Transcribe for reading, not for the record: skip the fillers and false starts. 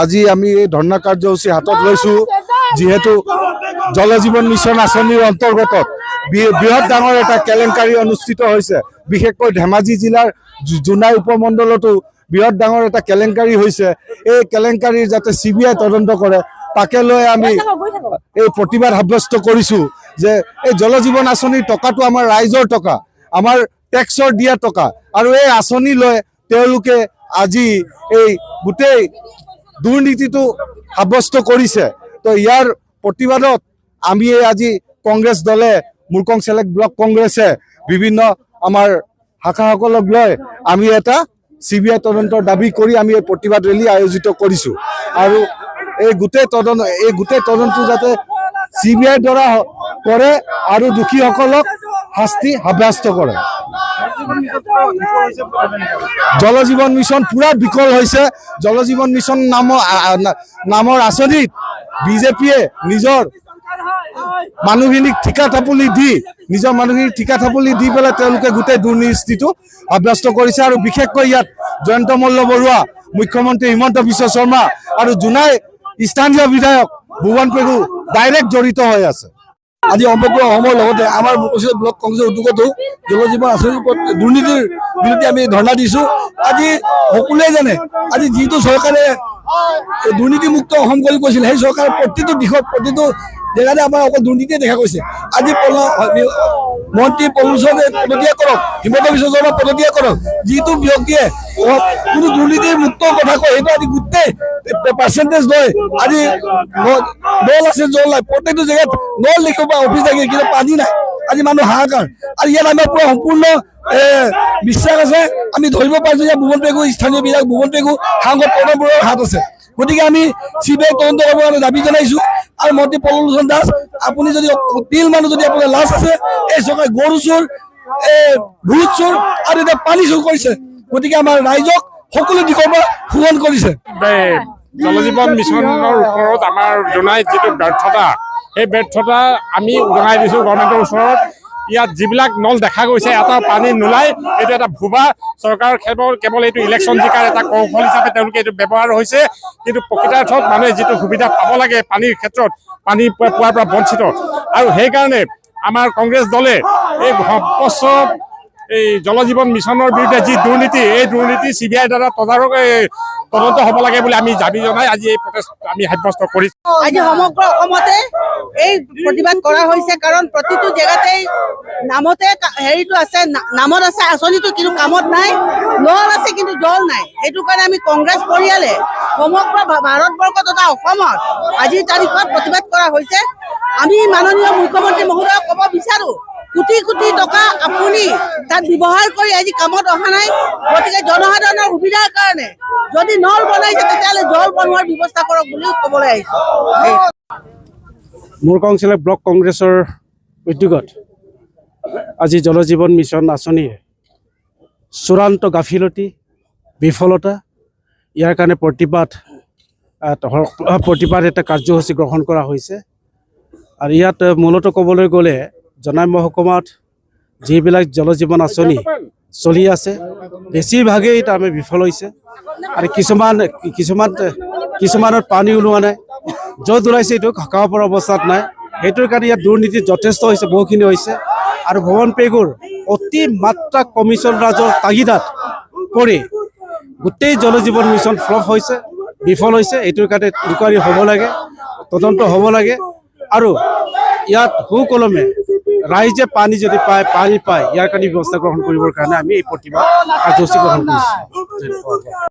আজি আমি এই ধৰ্ণা কাৰ্যসূচী হাতত লৈছো যেহেতু জল জীৱন মিছন আঁচনিৰ অন্তৰ্গত বৃহৎ ডাঙৰ এটা কেলেংকাৰী অনুষ্ঠিত হৈছে। বিশেষকৈ ধেমাজি জিলাৰ জোনাই উপমণ্ডলতো বৃহৎ ডাঙৰ এটা কেলেংকাৰী হৈছে। এই কেলেংকাৰীৰ যাতে CBI তদন্ত কৰে তাকে লৈ আমি এই প্ৰতিবাদ সাব্যস্ত কৰিছো যে এই জল জীৱন আঁচনিৰ টকাটো আমাৰ ৰাইজৰ টকা, আমাৰ টেক্সৰ দিয়া টকা, আৰু এই আঁচনি লৈ তেওঁলোকে আজি এই গোটেই দুৰ্নীতিটো সাব্যস্ত কৰিছে। তো ইয়াৰ প্ৰতিবাদত আমি আজি কংগ্ৰেছ দলে মুৰকং চেলেক্ট ব্লক কংগ্ৰেছে বিভিন্ন আমাৰ শাখাসকলক লৈ আমি এটা CBI তদন্তৰ দাবী কৰি আমি এই প্ৰতিবাদ ৰেলী আয়োজিত কৰিছো। আৰু এই গোটেই তদন্ত যাতে CBI দ্বাৰা কৰে আৰু দোষীসকলক শাস্তি সাব্যস্ত কৰে। জল জীৱন মিছন পুৰা বিকল হৈছে। জল জীৱন মিছন নামৰ আঁচনিত বিজেপিয়ে নিজৰ মানুহখিনিক ঠিকা থাপলি দি পেলাই তেওঁলোকে গোটেই দুৰ্নীতিটো সাব্যস্ত কৰিছে। আৰু বিশেষকৈ ইয়াত জয়ন্ত মল্ল বৰুৱা, মুখ্যমন্ত্ৰী হিমন্ত বিশ্ব শৰ্মা আৰু জোনাই স্থানীয় বিধায়ক ভুৱন পেগু ডাইৰেক্ট জড়িত হৈ আছে। আজি সমগ্ৰ অসমৰ লগতে আমাৰ ব্লক কংগ্ৰেছৰ উদ্যোগতো জল জীৱন আঁচনিৰ ওপৰত দুৰ্নীতিৰ বিৰুদ্ধে আমি ধৰ্ণা দিছো। আজি সকলোৱে জানে আজি যিটো চৰকাৰে দুৰ্নীতিমুক্ত অসম কৰি কৈছিল, সেই চৰকাৰে প্ৰতিটো দিশত প্ৰতিটো জেগাতে আমাৰ অকল দুৰ্নীতিয়ে দেখা গৈছে। আজি মন্ত্ৰী পলুচনে পদত্যাগ কৰক, হিমন্ত বিশ্ব শৰ্মা পদত্যাগ কৰক। যিটো ব্যক্তিয়ে কোনো দুৰ্নীতিৰ মুক্ত কথা কয় সেইটো আজি গোটেই পাৰ্চেণ্টেজ লয়। আজি নল আছে, জল নাই, প্ৰত্যেকটো জেগাত নল লিখিব অফিচ থাকে কিন্তু পানী নাই। আজি মানুহ হাহাকাৰ। আৰু ইয়াত আমাৰ পুৰা সম্পূৰ্ণ বিশ্বাস আছে, আমি ধৰিব পাৰিছো যে ভুৱন পেগু, স্থানীয় বিধায়ক ভুৱন পেগু, সাংসদ প্ৰণৱ বৰুৱাৰ হাত আছে। গতিকে আমি CBI তদন্ত কৰিবৰ কাৰণে দাবী জনাইছো। আৰু মন্ত্ৰী পলুলোচন দাস, আপুনি যদি তিল মানুহ যদি আপোনাৰ লাজ আছে, এই চৰকাৰে গৰু চোৰ, ভূত চোৰ আৰু এতিয়া পানী চোৰ কৰিছে। গতিকে আমাৰ ৰাইজক সকলো দিশৰ পৰা শোষণ কৰিছে। জল জীৱন মিছনৰ ওপৰত আমাৰ জোনাইত যিটো ব্যৰ্থতা, সেই ব্যৰ্থতা আমি জনাই দিছো গভৰ্ণমেণ্টৰ ওচৰত। ইয়াত যিবিলাক নল দেখা গৈছে এটা পানী নোলায়, এইটো এটা ভুৱা চৰকাৰ কেৱল এইটো ইলেকশ্যন জিকাৰ এটা কৌশল হিচাপে তেওঁলোকে এইটো ব্যৱহাৰ হৈছে। কিন্তু প্ৰকৃতাৰ্থত মানুহে যিটো সুবিধা পাব লাগে পানীৰ ক্ষেত্ৰত, পানী পোৱাৰ পৰা বঞ্চিত। আৰু সেইকাৰণে আমাৰ কংগ্ৰেছ দলে এই এই জল জীৱন মিছনৰ বিৰুদ্ধে যি দুৰ্নীতি, এই দুৰ্নীতি CBI দ্বাৰা তদন্ত হ'ব লাগে বুলি আমি দাবী জনাই আজি এই প্ৰটেষ্ট আমি সাব্যস্ত কৰিছো। আজি সমগ্ৰ অসমতে এই প্ৰতিবাদ কৰা হৈছে, কাৰণ প্ৰতিটো জেগাতেই নামতে হেৰিটো আছে, নামত আছে আঁচনিটো, কিন্তু কামত নাই। নল আছে কিন্তু জল নাই। সেইটো কাৰণে আমি কংগ্ৰেছ পৰিয়ালে সমগ্ৰ ভাৰতবৰ্ষ তথা অসমত আজিৰ তাৰিখত প্ৰতিবাদ কৰা হৈছে। আমি মাননীয় মুখ্যমন্ত্ৰী মহোদয়ক ক'ব বিচাৰো, কোটি কোটি টকা আপুনি তাত ব্যৱহাৰ কৰি আজি কামত অহা নাই। গতিকে জনসাধাৰণৰ সুবিধাৰ কাৰণে যদি নল বনাইছে তেতিয়াহ'লে জল বনোৱাৰ ব্যৱস্থা কৰক বুলি ক'বলৈ আহিছোঁ। মুৰকং চেলেক্ট ব্লক কংগ্ৰেছৰ উদ্যোগত আজি জল জীৱন মিছন আঁচনিৰ চূড়ান্ত গাফিলতি, বিফলতা, ইয়াৰ কাৰণে প্ৰতিবাদ এটা কাৰ্যসূচী গ্ৰহণ কৰা হৈছে। আৰু ইয়াত মূলতঃ ক'বলৈ গ'লে জোনাই মহকুমাত যিবিলাক জল জীৱন আঁচনি চলি আছে বেছিভাগেই তাৰমানে বিফল হৈছে। আৰু কিছুমানত পানী ওলোৱা নাই, য'ত ওলাইছে এইটো খাব পৰা অৱস্থাত নাই। সেইটোৰ কাৰণে ইয়াত দুৰ্নীতি যথেষ্ট হৈছে, বহুখিনি হৈছে। আৰু ভুৱন পেগুৰ অতি মাত্ৰা কমিশ্যন ৰাজৰ তাগিদাত কৰি গোটেই জল জীৱন মিছন ফ্লপ হৈছে, বিফল হৈছে। এইটোৰ কাৰণে ইনকুৱাৰী হ'ব লাগে, তদন্ত হ'ব লাগে। আৰু ইয়াত সুকলমে ৰাইজে পানী যদি পায় ইয়াৰ কাৰণে ব্যৱস্থা গ্ৰহণ কৰিবৰ কাৰণে আমি এই প্ৰতিবাদ কাৰ্যসূচী গ্ৰহণ কৰিছোঁ।